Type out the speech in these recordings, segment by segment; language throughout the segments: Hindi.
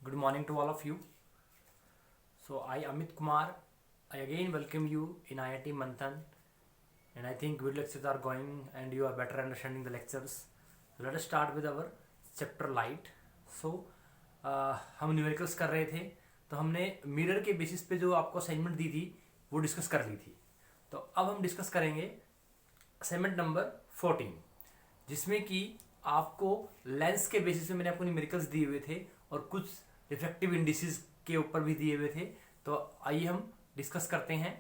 Good morning to all of you. So I Amit Kumar, I again welcome you in IIT Manthan, and I think good lectures are going and you are better understanding the lectures. Let us start with our chapter light. So हम न्यूमेरिकल्स कर रहे थे, तो हमने मिरर के बेसिस पे जो आपको असाइनमेंट दी थी वो डिस्कस कर ली थी. तो अब हम डिस्कस करेंगे असाइनमेंट नंबर 14, जिसमें कि आपको लेंस के बेसिस पे मैंने आपको न्यूमेरिकल्स दिए हुए थे और कुछ रिफ्रैक्टिव इंडिसेस के ऊपर भी दिए हुए थे. तो आइए हम डिस्कस करते हैं.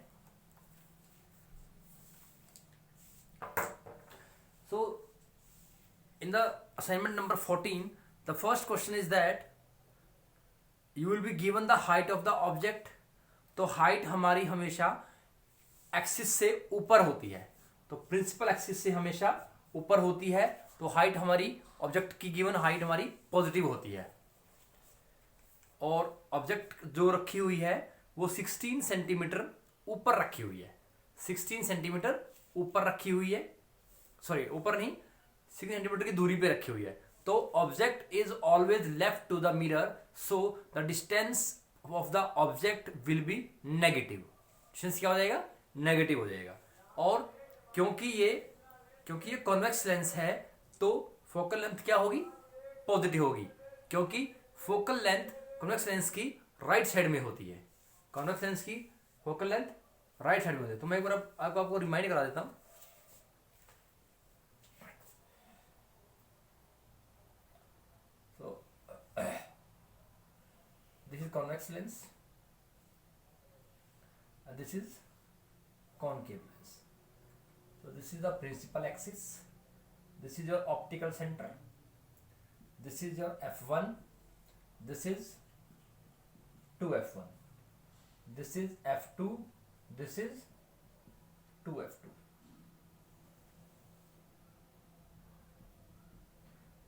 So in the assignment number 14, the first question is that you will be given the height of the object. तो हाइट हमारी हमेशा एक्सिस से ऊपर होती है, तो प्रिंसिपल एक्सिस से हमेशा ऊपर होती है. तो हाइट हमारी ऑब्जेक्ट की गिवन हाइट हमारी पॉजिटिव होती है, और ऑब्जेक्ट जो रखी हुई है वो 16 सेंटीमीटर ऊपर रखी हुई है. 16 सेंटीमीटर ऊपर रखी हुई है, सॉरी ऊपर नहीं, 6 सेंटीमीटर की दूरी पे रखी हुई है. तो object is always left to the mirror, so the distance of the object will be negative. Distance क्या हो जाएगा? नेगेटिव हो जाएगा. और क्योंकि ये कॉन्वेक्स लेंस है तो फोकल लेंथ क्या होगी? पॉजिटिव होगी, क्योंकि फोकल लेंथ कॉन्वेक्स लेंस की राइट साइड में होती है. कॉन्वेक्स लेंस की फोकल लेंथ राइट साइड में होती है. तो मैं एक बार आपको रिमाइंड करा देता हूं. So this is convex lens and this is concave lens. So this is the principal axis, this is your optical center, this is your f1, this is 2f1, this is f2, this is 2f2.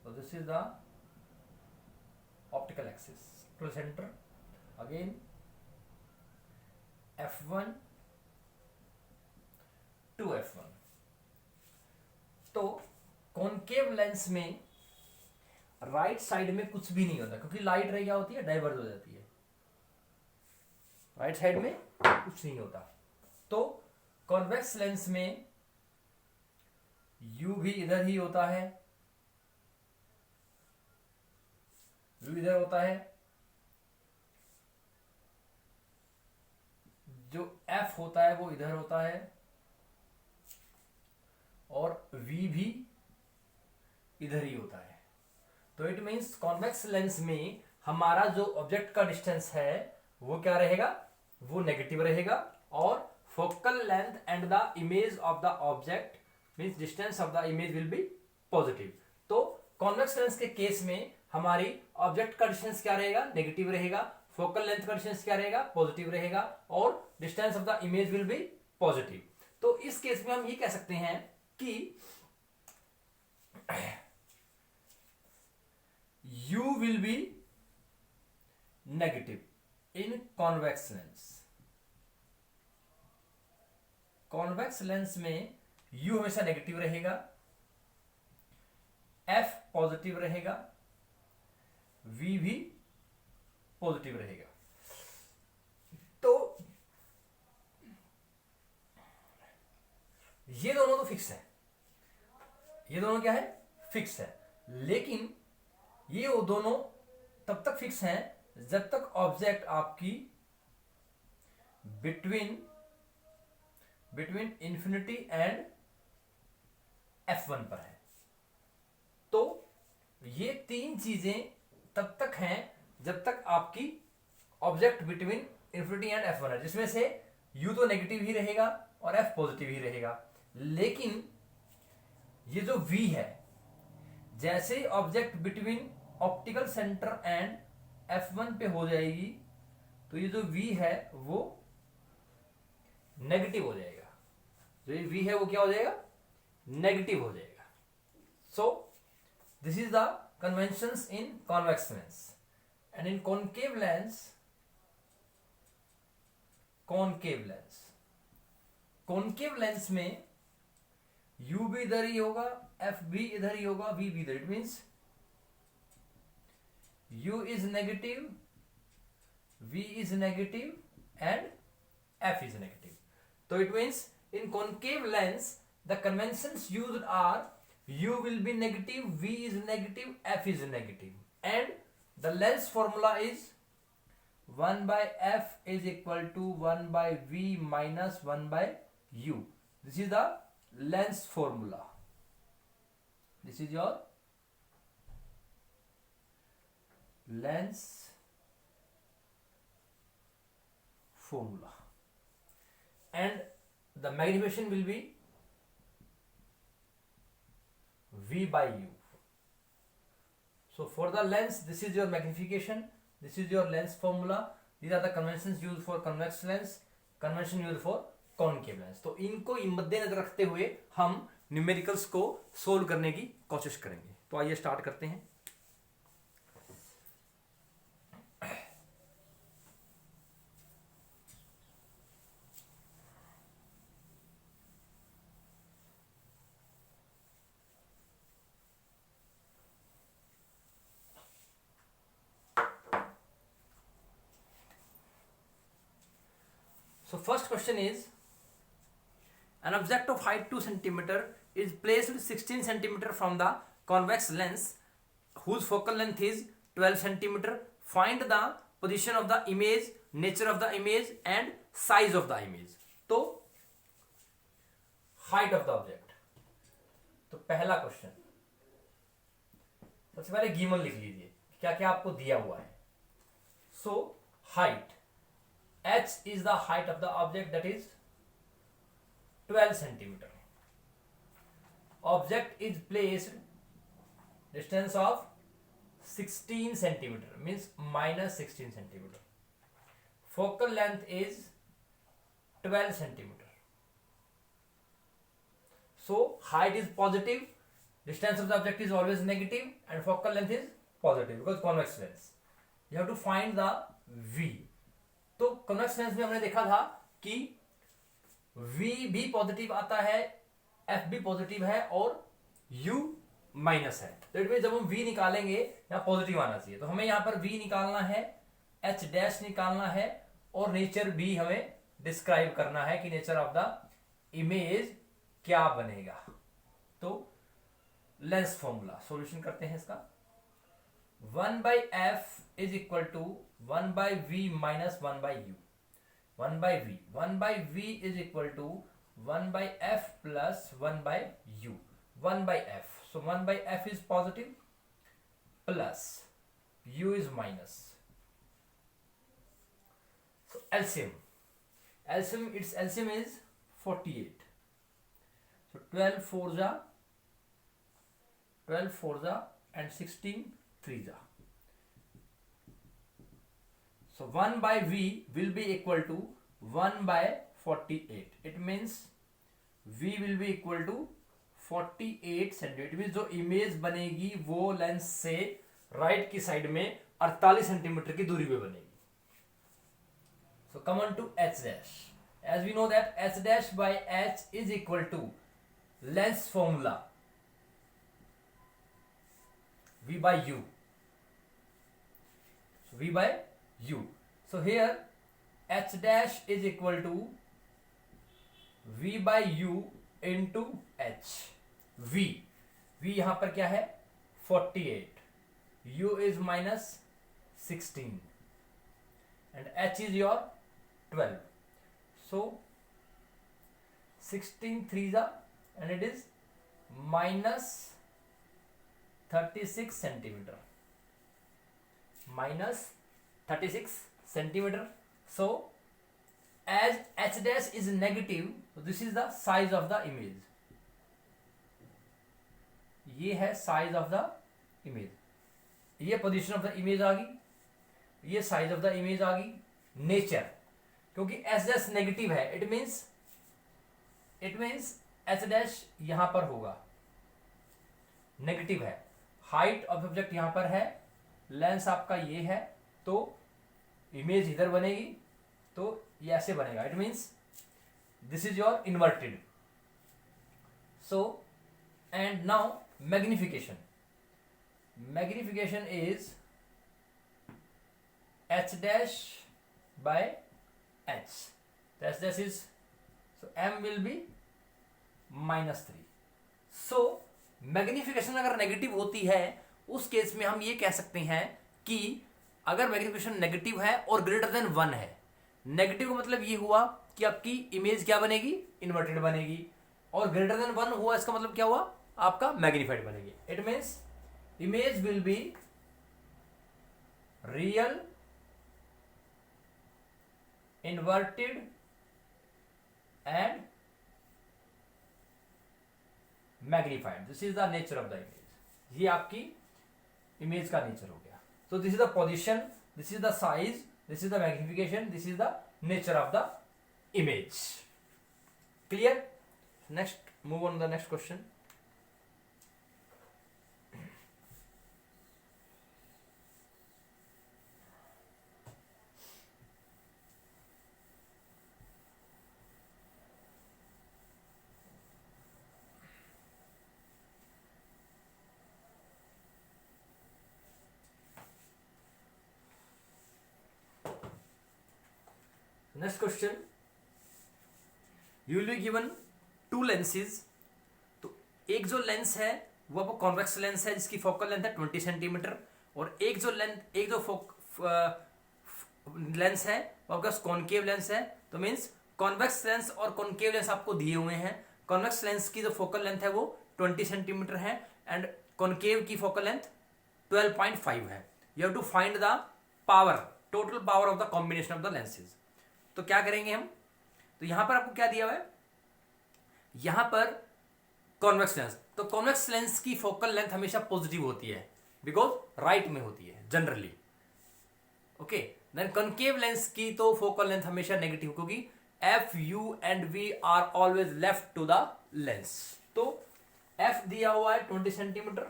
So this is the optical axis, optical center, again f1 to f1. तो कॉनकेव लेंस में राइट साइड में कुछ भी नहीं होता, क्योंकि लाइट रे क्या होती है? डाइवर्ज हो जाती है. राइट साइड में कुछ नहीं होता. तो कॉन्वेक्स लेंस में यू भी इधर ही होता है, यू इधर होता है, जो एफ होता है वो इधर होता है, और वी भी इधर ही होता है. तो इट मींस कॉन्वेक्स लेंस में हमारा जो ऑब्जेक्ट का डिस्टेंस है वो क्या रहेगा? वो नेगेटिव रहेगा. और focal length and the image of the object means distance of the image will B positive. तो कॉन्वेक्स लेंस के केस में हमारी ऑब्जेक्ट का डिस्टेंस क्या रहेगा? नेगेटिव रहेगा. फोकल लेंथ का डिस्टेंस क्या रहेगा? पॉजिटिव रहेगा. और distance of the image will B positive. तो इस केस में हम ये कह सकते हैं कि u will be negative in convex lens. Convex lens में u हमेशा नेगेटिव रहेगा, f पॉजिटिव रहेगा, v भी पॉजिटिव रहेगा. तो ये दोनों तो फिक्स है, ये दोनों क्या है? फिक्स है. लेकिन ये वो दोनों तब तक फिक्स हैं जब तक ऑब्जेक्ट आपकी बिटवीन इंफिनिटी एंड f1 पर है. तो ये तीन चीजें तब तक हैं जब तक आपकी object between infinity and f1 है, जिसमें से u तो नेगेटिव ही रहेगा और f पॉजिटिव ही रहेगा. लेकिन ये जो v है, जैसे object between optical centre and f1 पे हो जाएगी तो ये जो v है वो नेगेटिव हो जाएगा. जो ये v है वो क्या हो जाएगा? नेगेटिव हो जाएगा. सो this is the conventions in convex lens. And in concave lens में u भी इधर ही होगा, f भी इधर ही होगा, v भी इधर. It means u is negative V is negative and F is negative. So it means in concave lens the conventions used are U will be negative, V is negative, F is negative, and the lens formula is 1 by F is equal to 1 by V minus 1 by U. This is the lens formula. This is your lens formula, and the magnification will be V by U. So for the lens, this is your magnification, this is your lens formula. These are the conventions used for convex lens, convention used for concave lens. तो इनको मद्देनजर रखते हुए हम न्यूमेरिकल्स को सोल्व करने की कोशिश करेंगे. तो आइए स्टार्ट करते हैं. So first question is, an object of height 2 cm is placed 16 cm from the convex lens whose focal length is 12 cm. Find the position of the image, nature of the image and size of the image. तो height of the object. तो पहला क्वेश्चन, सबसे पहले गिवन लिख लीजिए क्या क्या आपको दिया हुआ है. So height, h is the height of the object, that is 12 centimeter. Object is placed distance of 16 centimeter, means minus 16 centimeter. Focal length is 12 centimeter. So height is positive, distance of the object is always negative, and focal length is positive because convex lens. You have to find the V. तो कन्वेक्स लेंस में हमने देखा था कि V भी पॉजिटिव आता है, F भी पॉजिटिव है और U माइनस है. तो इट मीन जब हम V निकालेंगे यहाँ पॉजिटिव आना चाहिए. तो हमें यहाँ पर V निकालना है, H डैश निकालना है और नेचर भी हमें डिस्क्राइब करना है कि नेचर ऑफ द इमेज क्या बनेगा. तो लेंस फॉर्मूला सॉल्यूशन करते हैं इसका. 1 by F is equal to 1 by V minus 1 by U. 1 by V. 1 by V is equal to 1 by F plus 1 by U. 1 by F. So 1 by F is positive plus U is minus. So LCM. Its LCM is 48. So 12 4 ja and 16 3 ja. So 1 by V will be equal to 1 by 48. It means V will be equal to 48 centimetre. Means जो इमेज बनेगी वो लेंस से राइट की साइड में 48 सेंटीमीटर की दूरी पे बनेगी. So come on to H dash. As we know that H dash by H is equal to lens formula V by U. So V by U. So here H dash is equal to V by U into H. V यहाँ पर क्या है 48, U is minus 16 and H is your 12. So 16 3 and it is minus 36 centimeter. Minus 36 centimeter. So as H dash is negative, so this is the size of the image. ये है साइज ऑफ द इमेज. ये पोजीशन ऑफ द इमेज आ गई, ये साइज ऑफ द इमेज आ गई. नेचर, क्योंकि एच डैश नेगेटिव है, इट मीन्स एच डैश यहां पर होगा, नेगेटिव है. हाइट ऑफ ऑब्जेक्ट यहां पर है, लेंस आपका ये है, तो इमेज इधर बनेगी, तो ये ऐसे बनेगा. It means this is your inverted. So and now magnification is H dash by h. This is, so m will be -3. So magnification अगर नेगेटिव होती है उस केस में हम ये कह सकते हैं कि अगर मैग्निफिकेशन नेगेटिव है और ग्रेटर देन 1 है, नेगेटिव का मतलब ये हुआ कि आपकी इमेज क्या बनेगी, इन्वर्टेड बनेगी, और ग्रेटर देन 1 हुआ इसका मतलब क्या हुआ, आपका मैग्निफाइड बनेगी. It means image will be real, inverted and magnified. This is the nature of the image. ये आपकी इमेज का नेचर हो गया. सो this is the position, this is the size, this is the magnification, this is the nature of the image. Clear? Next, move on the next question. Next question, you will be given to lenses. तो एक जो लेंस है वो आपको कॉन्वेक्स लेंस है जिसकी फोकल लेंथ है 20 सेंटीमीटर, और एक जो लेंस है वो आपका कॉनकेव लेंस है. तो मीन्स कॉन्वेक्स लेंस और कॉनकेव लेंस आपको दिए हुए हैं. कॉन्वेक्स लेंस की जो फोकल लेंथ है वो 20 सेंटीमीटर है एंड कॉनकेव की फोकल लेंथ 12.5 है. You have to find the power, total power of the combination of the lenses. तो क्या करेंगे हम, तो यहां पर आपको क्या दिया हुआ है, यहां पर कॉन्वेक्स लेंस. तो कॉन्वेक्स लेंस की फोकल लेंथ हमेशा पॉजिटिव होती है बिकॉज राइट में होती है generally. Okay, then concave lens की तो फोकल लेंथ हमेशा नेगेटिव, क्योंकि f u and v are always left to the lens. तो एफ दिया हुआ है 20 सेंटीमीटर.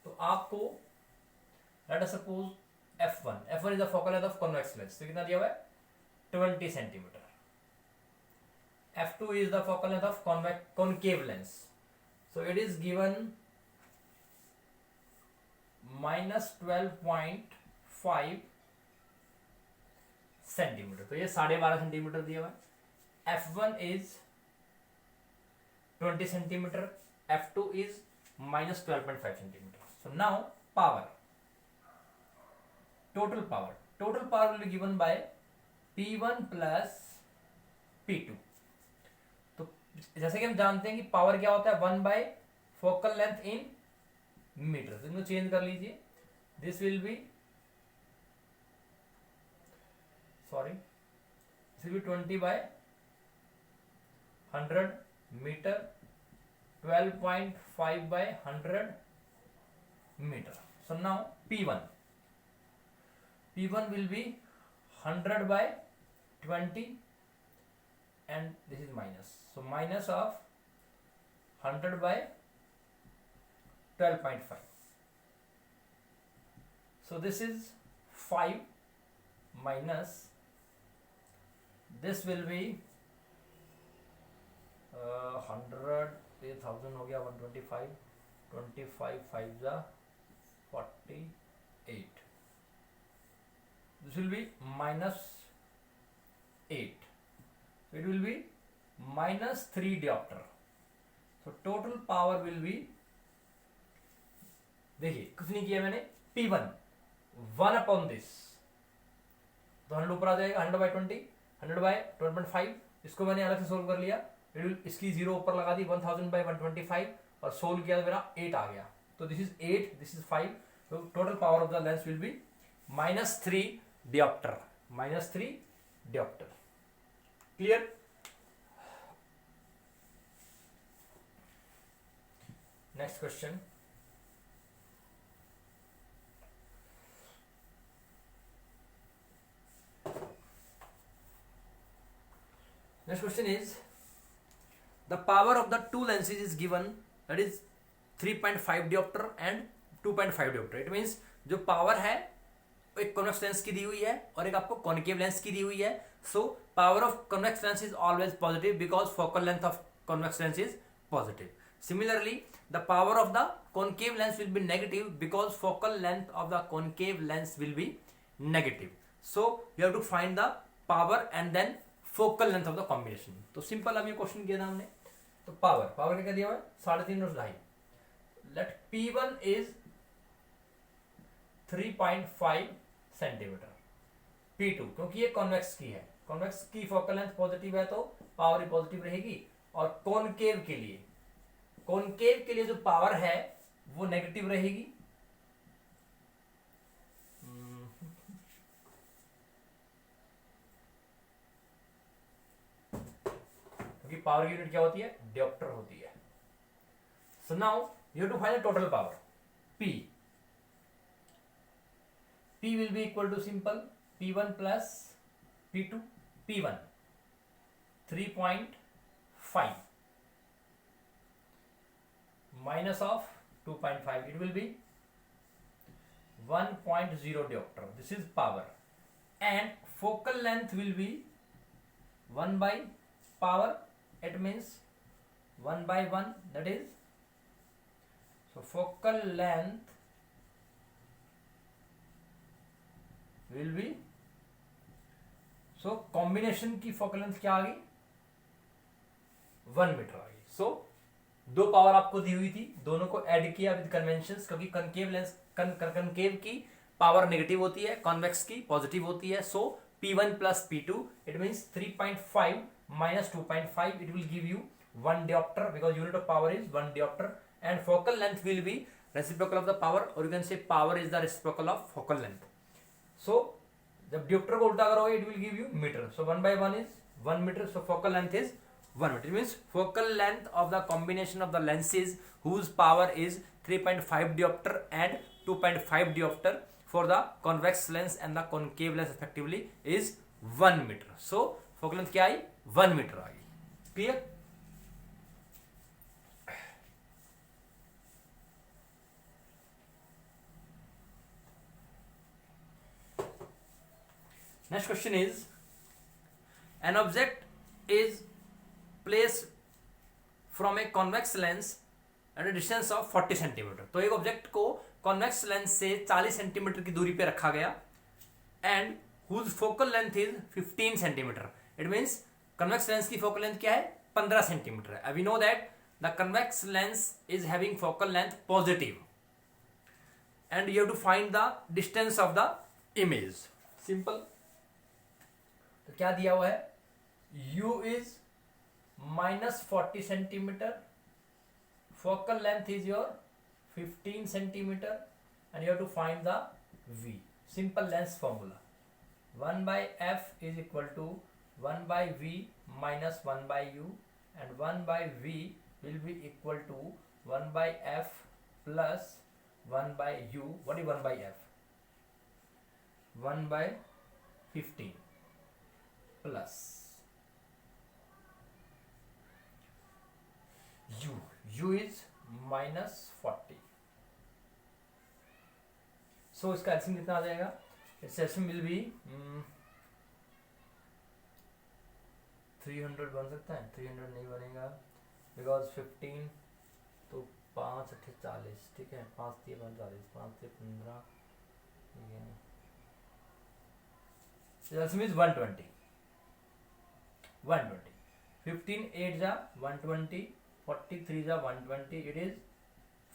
तो आपको let us suppose f1 is the focal length of convex lens. तो कितना दिया हुआ है 20 centimetre. f2 is the focal length of concave lens. So it is given -12.5 centimetre. तो ये 12.5 सेंटीमीटर दिया हुआ है. f1 is 20 centimetre, f2 is -12.5 centimetre. So now power, total power will be given by P1 plus P2. तो जैसे कि हम जानते हैं कि पावर क्या होता है 1 by focal length in metre. तो इनको चेंज कर लीजिए. This will be 20 by 100 metre, 12.5 by 100 metre. So now P1 will be 100 by 20 and this is minus. So minus of 100 by 12.5. So this is 5 minus, this will be 100, 1000 हो गया 125, 25 5 जा 48. This will be -8. So it will be -3 diopter. So total power will be, देखिए कुछ नहीं किया मैंने, P1 1 upon this, तो 100 ऊपर आ जाएगा, 100 by 20, 100 by 12.5. इसको मैंने अलग से सोल्व कर लिया. इसकी 0 ऊपर लगा दी, 1000 by 125 और सोल्व किया तो मेरा 8 आ गया. तो दिस इज 8, दिस इज 5. तो total power of the lens will be -3 diopter. Clear? Next question. Next question is, the power of the two lenses is given, that is 3.5 diopter and 2.5 diopter. It means जो पावर है एक कॉन्वेक्स लेंस की दी हुई है और एक आपको कॉनकेव लेंस की दी हुई है. So power of convex lens is always positive because focal length of convex lens is positive. Similarly, the power of the concave lens will be negative because focal length of the concave lens will be negative. So you have to find the power and then focal length of the combination. तो सिंपल अब ये क्वेश्चन किया था हमने। तो पावर क्या दिया हुआ है 3.5 और 2.5। Late P1 is 3.5 centimetre, P2 क्योंकि ये कॉन्वेक्स की है, कॉन्वेक्स की फोकल लेंथ पॉजिटिव है तो पावर ही पॉजिटिव रहेगी। और कॉनकेव के लिए जो पावर है वो नेगेटिव रहेगी। क्योंकि पावर की यूनिट क्या होती है, डियोप्टर होती है। So now you have to find the total power P will be equal to simple P1 plus P2। P1 3.5 minus of 2.5, it will be 1.0 diopter. This is power, and focal length will be 1 by power. It means 1 by 1, that is, so focal length will be, so combination की फोकल लेंथ क्या आ गई 1 मीटर आ गई। सो दो पावर आपको दी हुई थी, दोनों को ऐड किया विद कन्वेंशंस, क्योंकि कनकेव लेंस कनकेव की पावर नेगेटिव होती है, कॉन्वेक्स की पॉजिटिव होती है। सो P1 plus P2, it means 3.5 minus 2.5, it will give you 1 diopter because unit of power is 1 diopter, and focal length will be reciprocal of the power, or you can say power is the reciprocal of focal length. So जब डियोप्टर को उल्टा करोगे it will give you meter, so 1 by 1 is 1 meter, so focal length is 1 meter. It means focal length of the combination of the lenses whose power is 3.5 diopter and 2.5 diopter for the convex lens and the concave lens respectively is 1 meter. So focal length क्या आई 1 meter आ गई। Clear? Next question is, an object is placed from a convex lens at a distance of 40 centimetre. तो एक ऑब्जेक्ट को कॉन्वेक्स लेंस से 40 सेंटीमीटर की दूरी पे रखा गया, and whose focal length is 15 centimetre. It means convex lens की फोकल लेंथ क्या है 15 सेंटीमीटर है। We know that the convex lens is having focal length positive, and you have to find the distance of the image. Simple, तो क्या दिया हुआ है u is -40 centimetre, focal length is your 15 centimeter, and you have to find the v. Simple length formula, 1 by f is equal to 1 by v minus 1 by u, and 1 by v will be equal to 1 by f plus 1 by u. What is 1 by f? 1 by 15 plus u is -40. So इसका एल्सियम कितना आ जाएगा? इट्स एल्सियम विल बी 300 बन सकता है, 300 नहीं बनेगा बिकॉज 15 तो 5 8 40, ठीक है, 5 3 45, 5 3 15, ठीक है, एल्सियम इज 120, 15 8 जा 120, 43 जा 120, it is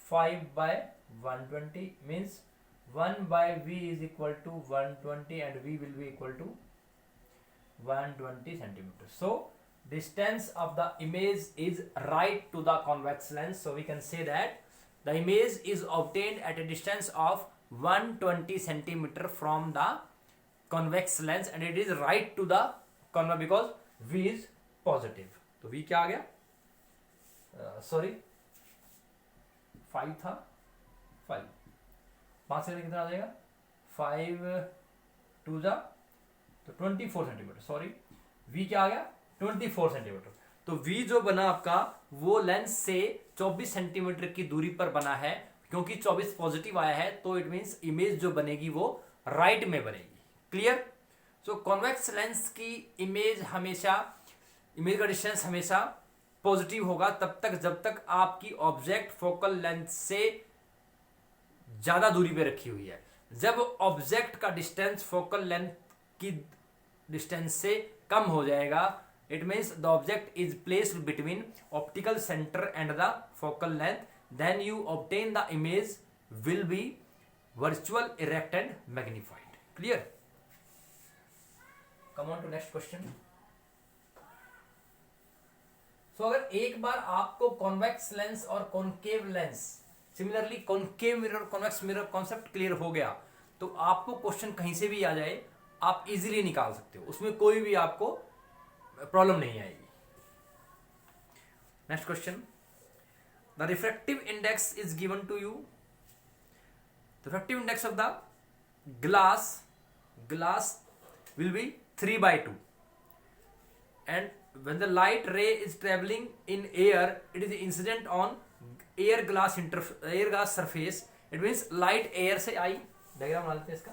5 by 120, means 1 by v is equal to 120, and v will be equal to 120 centimeters. So distance of the image is right to the convex lens, so we can say that the image is obtained at a distance of 120 centimeter from the convex lens, and it is right to the convex because v is positive. तो v क्या आ गया, सॉरी 5 था, 5 से कितना आ जाएगा 5 2 जा तो 24 सेंटीमीटर, सॉरी v क्या आ गया 24 सेंटीमीटर। तो v जो बना आपका वो लेंस से 24 सेंटीमीटर की दूरी पर बना है, क्योंकि 24 पॉजिटिव आया है, तो इट मींस इमेज जो बनेगी वो राइट में बनेगी। क्लियर? सो कॉन्वेक्स लेंस की इमेज का डिस्टेंस हमेशा पॉजिटिव होगा तब तक जब तक आपकी ऑब्जेक्ट फोकल लेंथ से ज्यादा दूरी पे रखी हुई है। जब ऑब्जेक्ट का डिस्टेंस फोकल लेंथ की डिस्टेंस से कम हो जाएगा, it means the object is placed between optical centre and the focal length, then you obtain the image will be virtual, erect and magnified. Clear? Come on to next question. So अगर एक बार आपको कॉन्वेक्स लेंस और concave lens, similarly concave mirror convex mirror concept clear हो गया, तो आपको क्वेश्चन कहीं से भी आ जाए आप इजीली निकाल सकते हो, उसमें कोई भी आपको प्रॉब्लम नहीं आएगी। Next question, the refractive index is given to you, refractive index of the glass will be 3/2, and when the light ray is traveling in air, it is incident on air glass surface, it means light air से आई, डायग्राम बना लेते हैं इसका।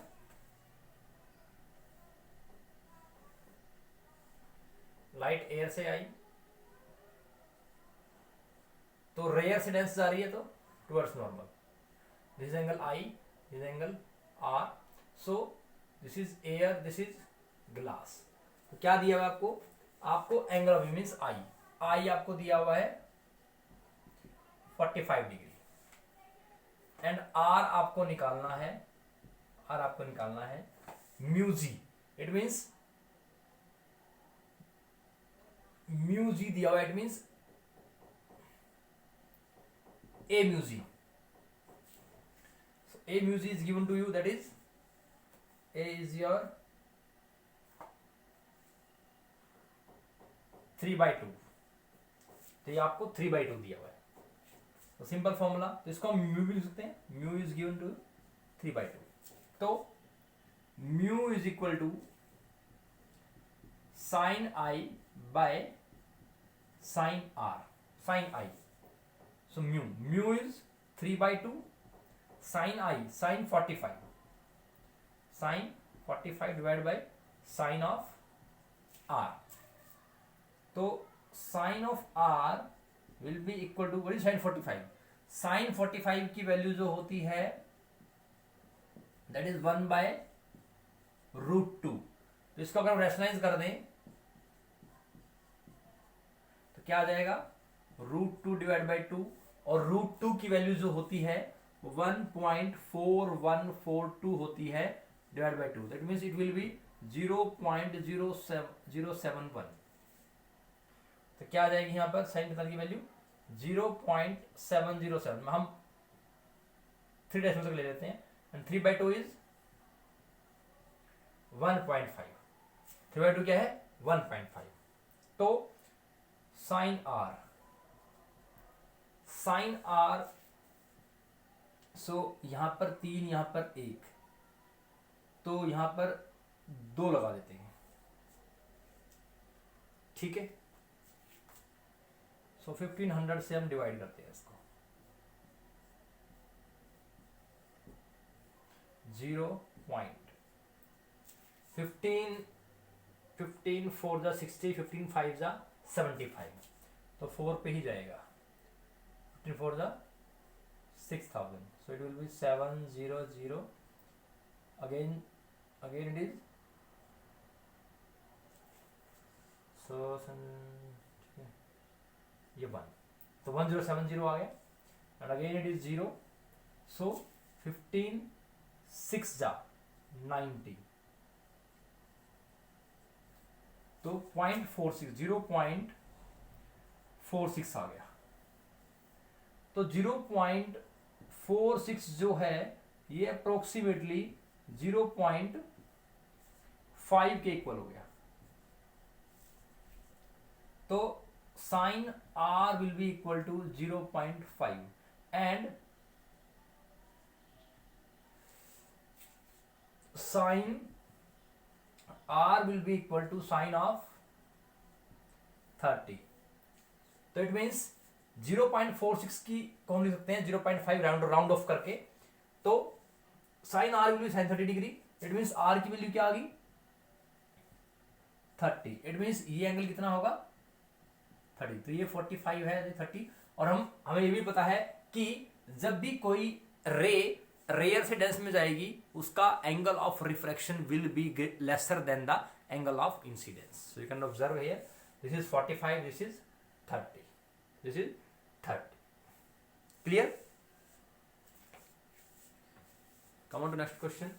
लाइट एयर से आई तो रेयर से डेंस जा रही है तो towards normal, this angle i, this angle r, so this is air, this is glass. तो क्या दिया हुआ आपको angle of view means i आपको दिया हुआ है 45 डिग्री, एंड आर आपको निकालना है म्यूजी, इट मींस म्यूजी दिया हुआ, इट मींस ए म्यूजी, a mu is given to you, that is a is your 3/2, तो ये आपको 3/2 दिया हुआ है, तो सिंपल फॉर्मूला, तो इसको हम म्यू भी लिख सकते हैं, म्यू इज गिवन टू 3/2, तो mu is equal to sine i by sine r, sine i, so mu is 3/2 sine i, sine 45 divide by sine of r, तो sine of r will be equal to what is sine 45, sine 45 की वैल्यू जो होती है दैट इज 1/√2, तो इसको अगर हम रैशनलाइज कर दें तो क्या आ जाएगा, √2 डिवाइड बाई 2, और √2 की वैल्यू जो होती है 1.4142 होती है divide by 2, that means it will be 0.071, तो क्या आ जाएगी यहां पर साइन की वैल्यू 0.707, हम 3 डेसिमल तक ले लेते हैं, एंड 3/2 इज 1.5, 3/2 क्या है 1.5, तो साइन आर, सो यहां पर 3, यहां पर 1, तो यहां पर 2 लगा देते हैं, ठीक है, सो 1500 से हम डिवाइड करते हैं इसको, 0.15 4 जा 60, 15 5 जा 75, तो 4 पे ही जाएगा, 15 4 जा 6000, so it will be 700, again it is, so ये 1, तो 1070 आ गया, and again it is 0, so 15 6 जा 90, तो 0.46 आ गया, तो 0.46 जो है ये अप्रोक्सीमेटली 0.5 के इक्वल हो गया, तो sine r will be equal to 0.5, and sine r will be equal to sine of 30, तो इट मीन्स 0.46 की कौन लिख सकते हैं 0.5 राउंड ऑफ करके, तो sine r will be sine 30 degree, it means r की वैल्यू क्या आ गई 30, इट मीन्स ये एंगल कितना होगा 30, तो ये 45 है 30, और हमें ये भी पता है कि जब भी कोई रे रेयर से डेंस में जाएगी उसका angle of refraction will be lesser than the angle of incidence. So you can observe here this is 45, this is 30, this is 30. Clear? Come on to next question.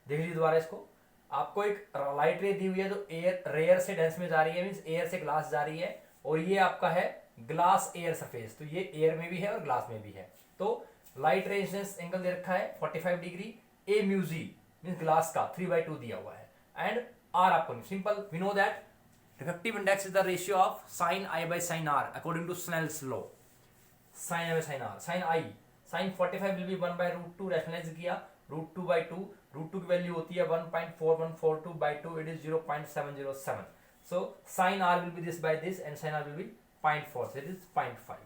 देख लीजिए दोबारा इसको. आपको एक लाइट रे दी हुई है तो एयर रेयर से डेंस में जा रही है, मींस एयर से ग्लास जा रही है, और ये आपका है ग्लास एयर सरफेस. तो ये एयर में भी है और ग्लास में भी है. तो लाइट रे इंसिडेंस एंगल दे रखा है 45 degree. A mu g means glass का 3/2 दिया हुआ है, एंड आर आपको simple we know that refractive index is the ratio of sine i by sine r according to Snell's law. Sine i by sine r, sine i sine 45 will be 1/√2. Rationalise किया √2/2. √2 की वैल्यू होती है 1.4142/2. It is 0.707. So sine r will be this by this and sine r will be 0.4. It is 0.5.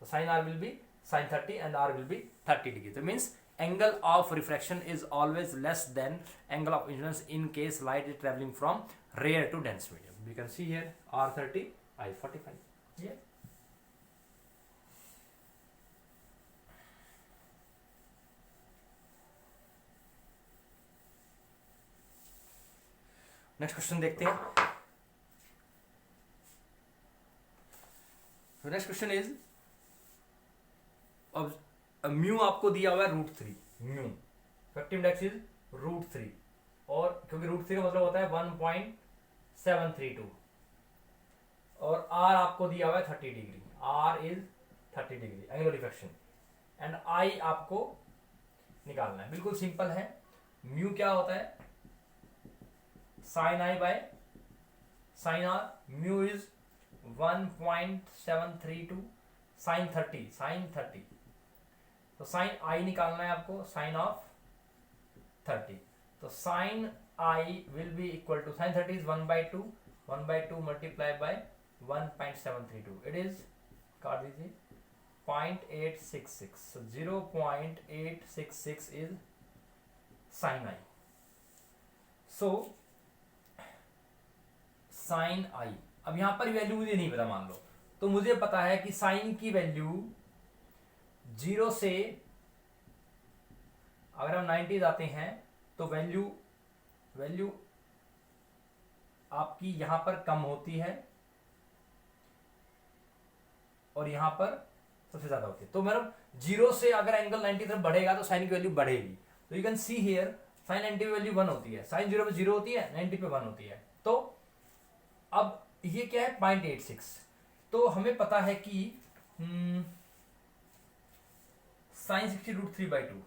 so sin r will be sin 30 and r will be 30 degree. So means angle of refraction is always less than angle of incidence in case light is traveling from rare to dense medium. We can see here r30, I45. Yeah. Next question देखते हैं. नेक्स्ट क्वेश्चन इज म्यू आपको दिया हुआ है √3. म्यू इफेक्टिव इंडेक्स इज √3, और क्योंकि √3 का मतलब होता है 1.732, और आर आपको दिया हुआ है 30 degree. R is 30 degree angle of refraction, and i आपको निकालना है. बिल्कुल सिंपल है. म्यू क्या होता है? Sine i by sine r. Mu is 1.732 sine 30. तो साइन आई निकालना है आपको, साइन ऑफ 30. तो sine i will be equal to sine 30 is 1/2 multiply by 1.732. It is काट दीजिए 0.866. so 0.866 is sine i. So sine i, अब यहां पर वैल्यू मुझे नहीं पता मान लो, तो मुझे पता है कि साइन की वैल्यू 0 से अगर हम 90 जाते हैं तो वैल्यू आपकी यहां पर कम होती है और यहां पर सबसे ज्यादा होती है. तो मतलब 0 से अगर एंगल 90 तरफ बढ़ेगा तो साइन की वैल्यू बढ़ेगी. तो you can see here sine 90 की वैल्यू 1 होती है, साइन 0 पे 0 होती है, 90 पे 1 होती है. तो अब ये क्या है 0.86. तो हमें पता है कि साइन 60 √3/2.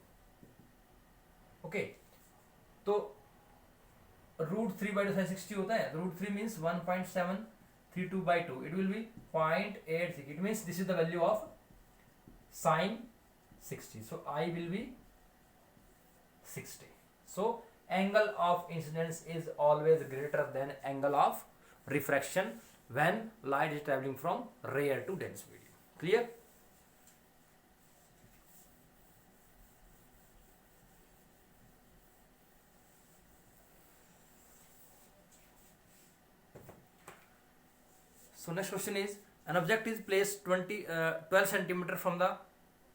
ओके, तो √3/2 साइन 60 होता है. √3 means 1.732/2. It will be 0.86. It means this is the value of sine 60. So I will B 60. So angle of incidence is always greater than angle of refraction when light is traveling from rare to dense medium. Clear? So next question is, an object is placed 12 centimeter from the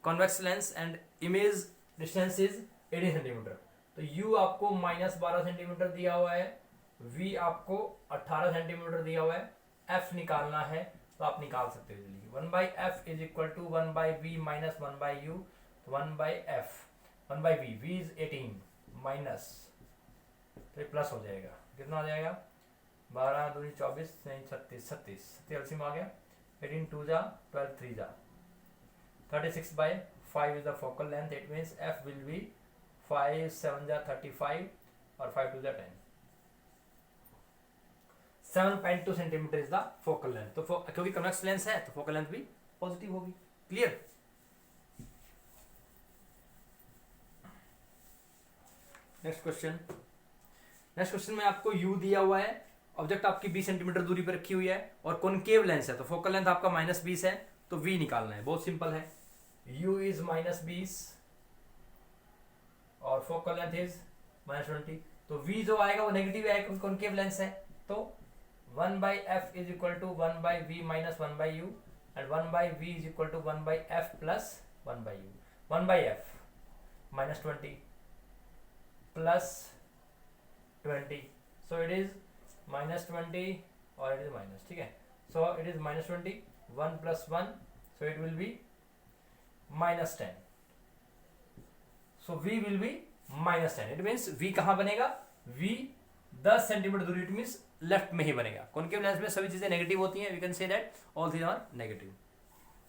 convex lens and image distance is 80 centimeter. तो u आपको -12 सेंटीमीटर दिया हुआ है, v आपको 18 सेंटीमीटर दिया हुआ है. f निकालना है तो आप निकाल सकते हो जल्दी. 1/f is equal to 1/v minus 1/u. 1/f 1/v, v is 18 minus, तो ये प्लस हो जाएगा. कितना आ जाएगा? 12 2 24 36 एलसीएम आ गया. 18 2 जा 12 3 जा 36/5 is the focal length. It means f will be 5 7 जा 35 और 5 2 जा 10. 7.2 centimetre is the focal length. तो क्योंकि कन्वेक्स लेंस है तो फोकल लेंथ भी पॉजिटिव होगी. क्लियर? नेक्स्ट क्वेश्चन में आपको u दिया हुआ है, ऑब्जेक्ट आपकी 20 सेंटीमीटर दूरी पर रखी हुई है और कॉनकेव लेंस है, तो फोकल लेंथ आपका -20 है. तो v निकालना है. बहुत सिंपल है. u इज -20 और फोकल लेंथ इज -20. तो v जो आएगा वो नेगेटिव आएगा क्योंकि कॉनकेव लेंस है. तो 1/f is equal to 1/v minus 1/u, and 1/v is equal to 1/f plus 1/u. 1/f -20 plus 20, so it is -20 or it is minus, ठीक है. So it is -20, 1 plus 1, so it will be -10. So v will be -10. It means v कहाँ बनेगा? v 10 सेंटीमीटर दूरी, इट मीन्स लेफ्ट में ही बनेगा. कॉनकेव लेंस में सभी चीजें नेगेटिव होती हैं. We can say that all things are negative.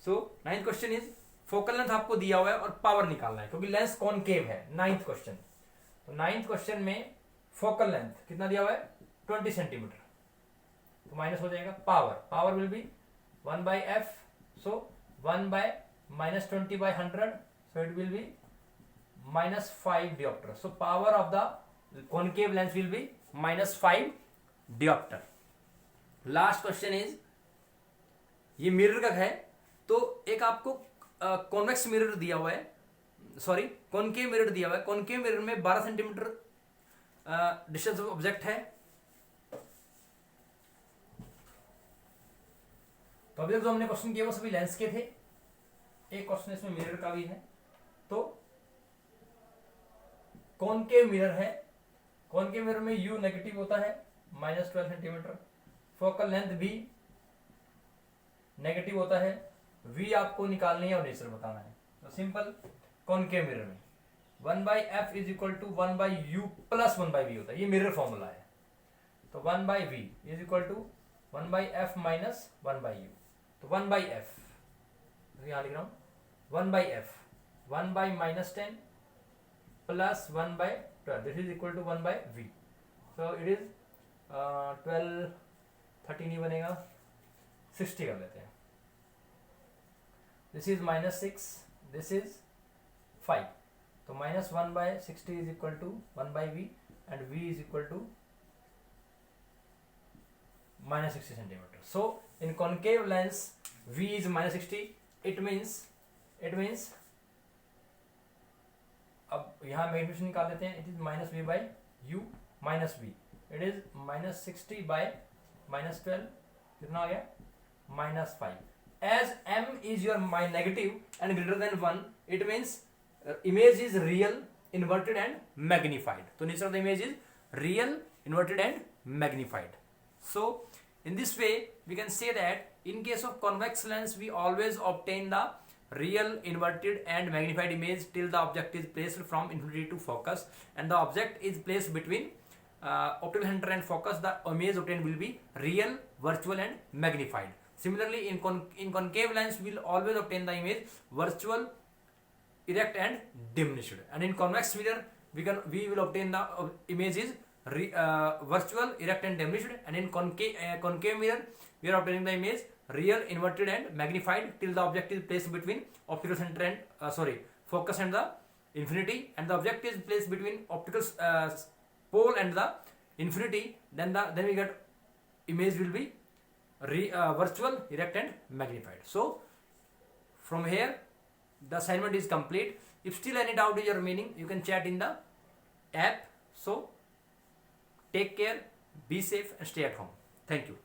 So 9th question is focal length आपको दिया हुआ है और पावर निकालना है क्योंकि लेंस कॉनकेव है. 9th question. तो 9th क्वेश्चन में फोकल लेंथ कितना दिया हुआ है? 20 सेंटीमीटर. तो माइनस हो जाएगा. Power will be 1/f, so 1/-20/100, so it will be -5 diopter. So power of the concave lens will be -5 diopter. Last question is, ये मिरर का है तो एक आपको कॉन्वेक्स मिरर दिया हुआ है, सॉरी कॉनकेव मिरर दिया हुआ है. कॉनकेव मिरर में 12 सेंटीमीटर डिस्टेंस ऑफ ऑब्जेक्ट है. तो अभी तक जो हमने क्वेश्चन किए वो सभी लेंस के थे. एक क्वेश्चन इसमें मिरर का भी है. तो कॉनकेव मिरर है. कॉनकेव मिरर में u नेगेटिव होता है, -12 सेंटीमीटर. फोकल लेंथ भी नेगेटिव होता है. v आपको निकालनी है और नेचर बताना है. तो सिंपल, कॉनकेव मिरर में 1/f is equal to 1/u plus 1/v होता है. ये मिरर फॉर्मूला है. तो 1/v is equal to 1/f minus 1/u. तो 1/f यहां लिख रहा हूं, 1/f 1/-10 plus 1/12, this is equal to 1/v. So it is 12, 13 ही बनेगा, 60 कर लेते हैं. This is -6, this is 5. तो -1/60 is equal to 1/v and v is equal to -60 centimetre. So in concave lens v is -60. It means अब यहाँ मैग्नीफिकेशन निकाल देते हैं. It is -v/u minus v. It is -60/-12 कितना आ गया? -5. As m is your negative and greater than 1, it means image is real, inverted and magnified. So nature of the image is real, inverted and magnified. So in this way we can say that in case of convex lens we always obtain the real, inverted and magnified image till the object is placed from infinity to focus and the object is placed between optical center and focus. The image obtained will be real, virtual and magnified. Similarly in concave lens we will always obtain the image virtual, erect and diminished, and in convex mirror we will obtain the images virtual, erect and diminished, and in concave mirror we are obtaining the image real, inverted and magnified till the object is placed between optical center and focus and the infinity, and the object is placed between optical pole and the infinity. Then we get image will be virtual, erect and magnified. So from here the assignment is complete. If still any doubt is remaining, you can chat in the app. So take care, be safe and stay at home. Thank you.